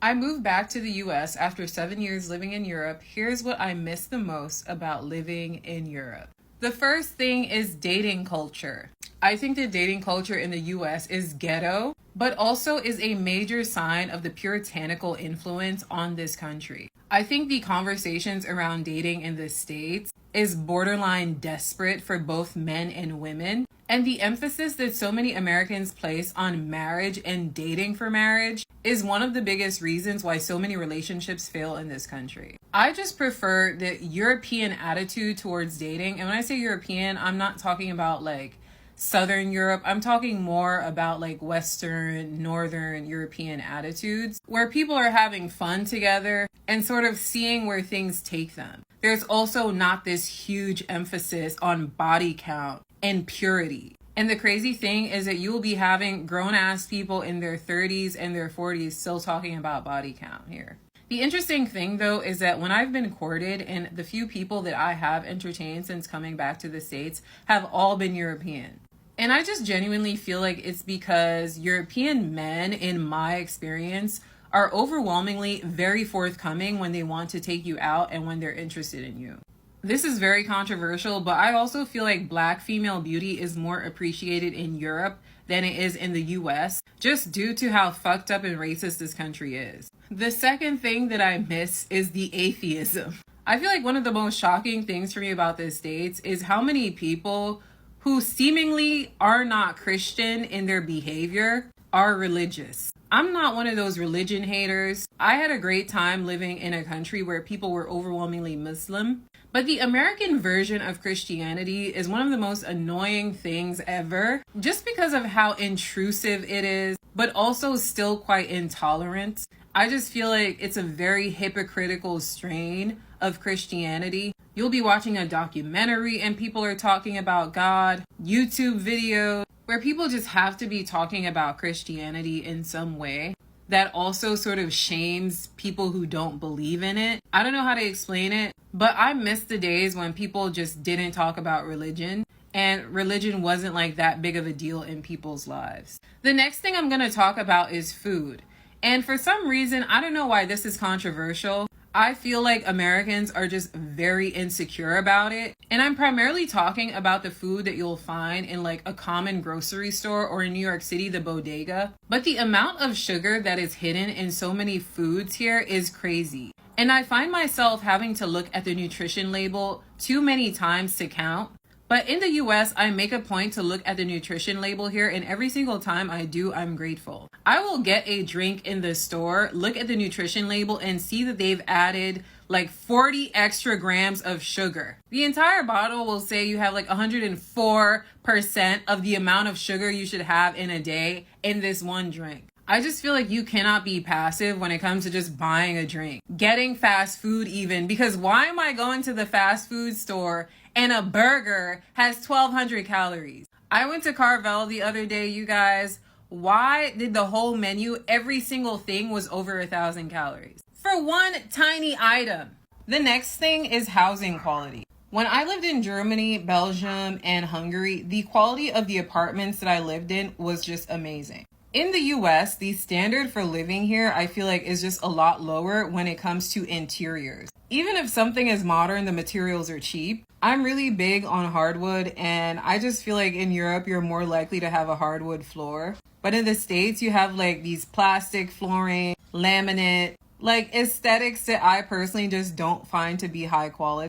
I moved back to the US after 7 years living in Europe. Here's what I miss the most about living in Europe. The first thing is dating culture. I think the dating culture in the US is ghetto, but also is a major sign of the puritanical influence on this country. I think the conversations around dating in the States is borderline desperate for both men and women. And the emphasis that so many Americans place on marriage and dating for marriage is one of the biggest reasons why so many relationships fail in this country. I just prefer the European attitude towards dating. And when I say European, I'm not talking about like Southern Europe. I'm talking more about like Western, Northern European attitudes where people are having fun together and sort of seeing where things take them. There's also not this huge emphasis on body count and purity. And the crazy thing is that you will be having grown-ass people in their 30s and their 40s still talking about body count here. The interesting thing, though, is that when I've been courted, and the few people that I have entertained since coming back to the States have all been European. And I just genuinely feel like it's because European men, in my experience, are overwhelmingly very forthcoming when they want to take you out and when they're interested in you. This is very controversial, but I also feel like Black female beauty is more appreciated in Europe than it is in the US, just due to how fucked up and racist this country is. The second thing that I miss is the atheism. I feel like one of the most shocking things for me about the States is how many people who seemingly are not Christian in their behavior are religious. I'm not one of those religion haters. I had a great time living in a country where people were overwhelmingly Muslim. But the American version of Christianity is one of the most annoying things ever, just because of how intrusive it is, but also still quite intolerant. I just feel like it's a very hypocritical strain of Christianity. You'll be watching a documentary and people are talking about God, YouTube videos, where people just have to be talking about Christianity in some way that also sort of shames people who don't believe in it. I don't know how to explain it, but I miss the days when people just didn't talk about religion and religion wasn't like that big of a deal in people's lives. The next thing I'm going to talk about is food. And for some reason, I don't know why this is controversial. I feel like Americans are just very insecure about it. And I'm primarily talking about the food that you'll find in like a common grocery store or in New York City, the bodega. But the amount of sugar that is hidden in so many foods here is crazy. And I find myself having to look at the nutrition label too many times to count. But in the US, I make a point to look at the nutrition label here, and every single time I do, I'm grateful. I will get a drink in the store, look at the nutrition label, and see that they've added like 40 extra grams of sugar. The entire bottle will say you have like 104% of the amount of sugar you should have in a day in this one drink. I just feel like you cannot be passive when it comes to just buying a drink. Getting fast food even, because why am I going to the fast food store and a burger has 1,200 calories? I went to Carvel the other day, you guys. Why did the whole menu, every single thing was over 1,000 calories? For one tiny item. The next thing is housing quality. When I lived in Germany, Belgium, and Hungary, the quality of the apartments that I lived in was just amazing. In the US, the standard for living here, I feel like, is just a lot lower when it comes to interiors. Even if something is modern, the materials are cheap. I'm really big on hardwood, and I just feel like in Europe, you're more likely to have a hardwood floor. But in the States, you have like these plastic flooring, laminate, like aesthetics that I personally just don't find to be high quality.